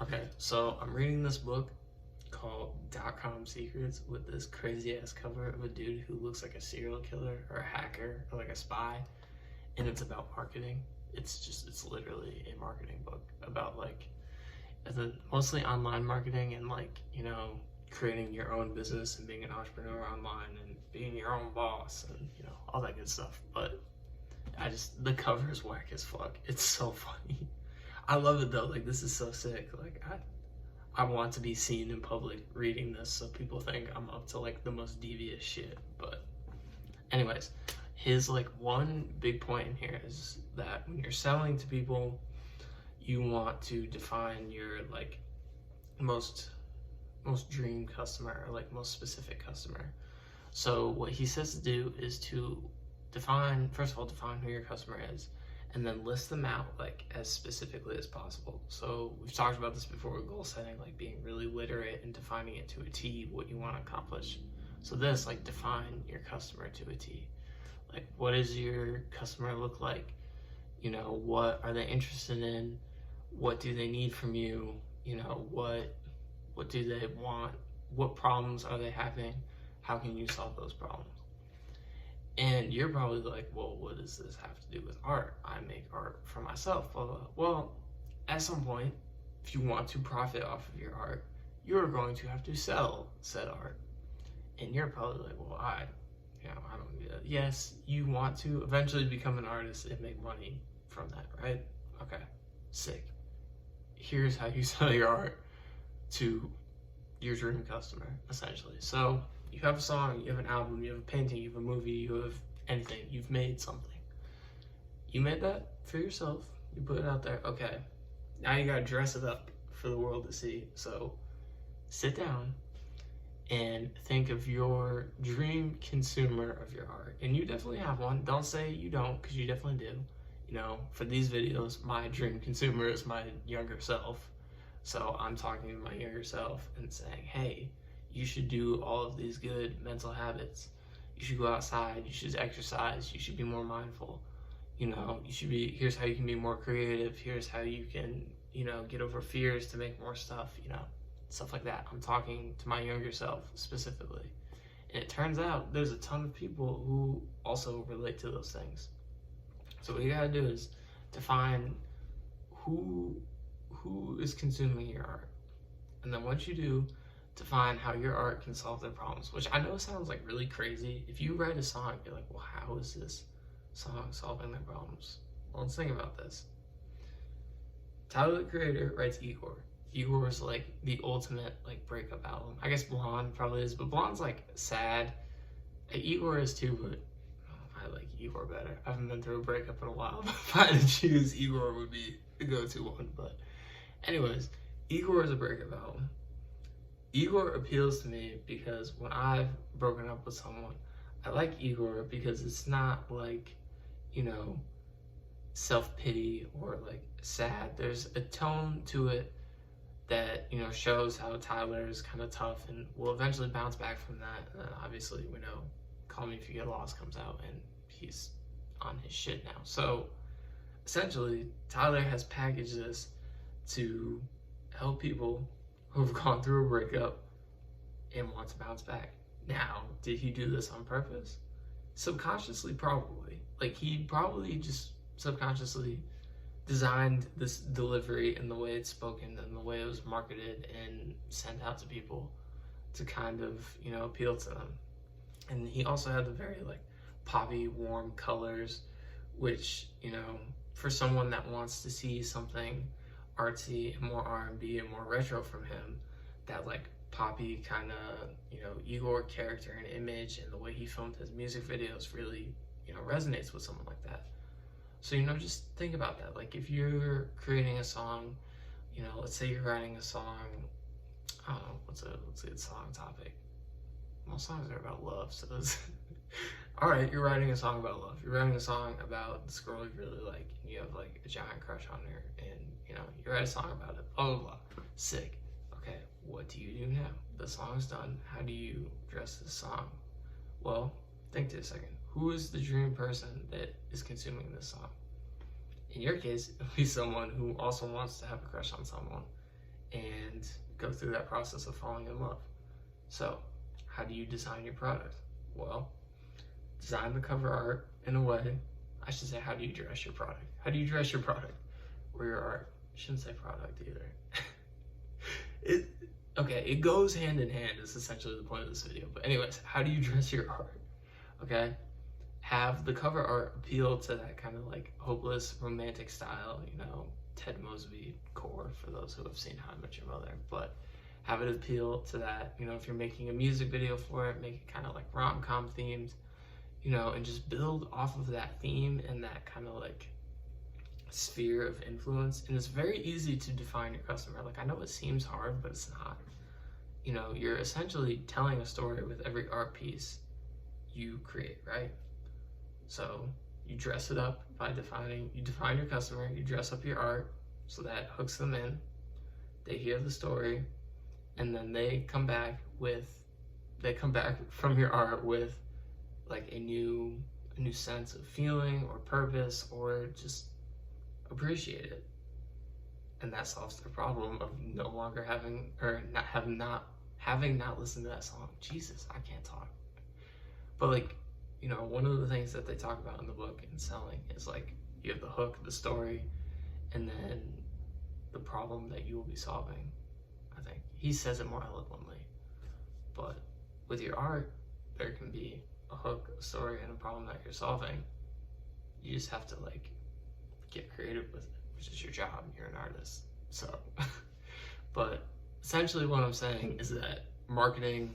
Okay, so I'm reading this book called .com Secrets with this crazy ass cover of a dude who looks like a serial killer or a hacker or like a spy, and it's about marketing. It's literally a marketing book about like mostly online marketing and like, creating your own business and being an entrepreneur online and being your own boss and, all that good stuff. But the cover is whack as fuck. It's so funny. I love it though. Like, this is so sick. Like, I want to be seen in public reading this so people think I'm up to like the most devious shit. But anyways, his like one big point in here is that when you're selling to people, you want to define your like most dream customer, or like most specific customer. So what he says to do is to define who your customer is, and then list them out like as specifically as possible. So we've talked about this before with goal setting, like being really literate and defining it to a T what you want to accomplish. So this, like, define your customer to a T. Like, what does your customer look like? What are they interested in? What do they need from you? What do they want? What problems are they having? How can you solve those problems? And you're probably like, well, what does this have to do with art? I make art for myself, blah, blah, blah. Well, at some point, if you want to profit off of your art, you're going to have to sell said art. And you're probably like, well, I don't do that. Yes, you want to eventually become an artist and make money from that, right? Okay, sick. Here's how you sell your art to your dream customer, essentially. So you have a song, you have an album, you have a painting, you have a movie, you have anything. You've made something. You made that for yourself. You put it out there. Okay, now you gotta dress it up for the world to see. So sit down and think of your dream consumer of your art. And you definitely have one. Don't say you don't, because you definitely do. For these videos, my dream consumer is my younger self. So I'm talking to my younger self and saying, hey, you should do all of these good mental habits. You should go outside, you should exercise, you should be more mindful. Here's how you can be more creative. Here's how you can, get over fears to make more stuff, stuff like that. I'm talking to my younger self specifically. And it turns out there's a ton of people who also relate to those things. So what you gotta do is define who is consuming your art. And then once you do, define how your art can solve their problems, which I know sounds like really crazy. If you write a song, you're like, well, how is this song solving their problems? Well, let's think about this. Tyler, the Creator, writes Igor. Igor is like the ultimate like breakup album. I guess Blonde probably is, but Blonde's like sad. Igor is too, but I like Igor better. I haven't been through a breakup in a while, but if I had to choose, Igor would be the go-to one. But anyways, Igor is a breakup album. Igor appeals to me because when I've broken up with someone, I like Igor because it's not like, self-pity or like sad. There's a tone to it that, shows how Tyler is kind of tough and will eventually bounce back from that. And then obviously, we know Call Me If You Get Lost comes out and he's on his shit now. So essentially, Tyler has packaged this to help people who've gone through a breakup and want to bounce back. Now, did he do this on purpose? Subconsciously, probably. Like, he probably just subconsciously designed this delivery and the way it's spoken and the way it was marketed and sent out to people to kind of, appeal to them. And he also had the very, like, poppy, warm colors, which, for someone that wants to see something artsy and more R&B and more retro from him, that like poppy kind of, Igor character and image and the way he filmed his music videos really, resonates with someone like that. So, just think about that. Like, if you're creating a song, let's say you're writing a song, I don't know, what's a good song topic? Most songs are about love, so all right, you're writing a song about love. You're writing a song about this girl you really like, and you have like a giant crush on her, and you write a song about it, blah, blah, blah. Sick. Okay, what do you do now? The song's done. How do you address this song? Well, think to a second. Who is the dream person that is consuming this song? In your case, it'll be someone who also wants to have a crush on someone. and go through that process of falling in love. So, how do you design your product? Well, design the cover art in a way. I should say, how do you dress your product? How do you dress your product or your art? I shouldn't say product either. It goes hand in hand is essentially the point of this video. But anyways, how do you dress your art? Okay, have the cover art appeal to that kind of like hopeless romantic style, you know, Ted Mosby core for those who have seen How I Met Your Mother. But have it appeal to that, you know, if you're making a music video for it, make it kind of like rom-com themed, you know, and just build off of that theme and that kind of like sphere of influence. And it's very easy to define your customer. Like, I know it seems hard, but it's not. You know, you're essentially telling a story with every art piece you create, right? So you dress it up by you define your customer, you dress up your art so that hooks them in, they hear the story, and then they come back from your art with like a new sense of feeling or purpose, or just appreciate it. And that solves their problem of no longer having, or not listened to that song. Jesus, I can't talk. But like, you know, one of the things that they talk about in the book in selling is like, you have the hook, the story, and then the problem that you will be solving. I think he says it more eloquently, but with your art, there can be a hook, a story, and a problem that you're solving. You just have to like get creative with it, which is your job. You're an artist. So, but essentially what I'm saying is that marketing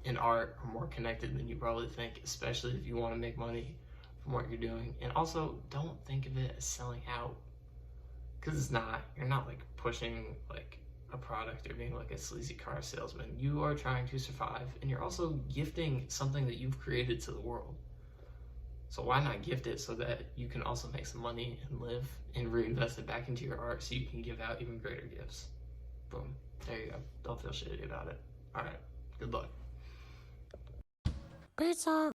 and art are more connected than you probably think, especially if you want to make money from what you're doing. And also, don't think of it as selling out, because it's not. You're not like pushing like a product or being like a sleazy car salesman. You are trying to survive, and you're also gifting something that you've created to the world. So why not gift it so that you can also make some money and live and reinvest it back into your art so you can give out even greater gifts. Boom. There you go. Don't feel shitty about it. All right. Good luck. Pizza.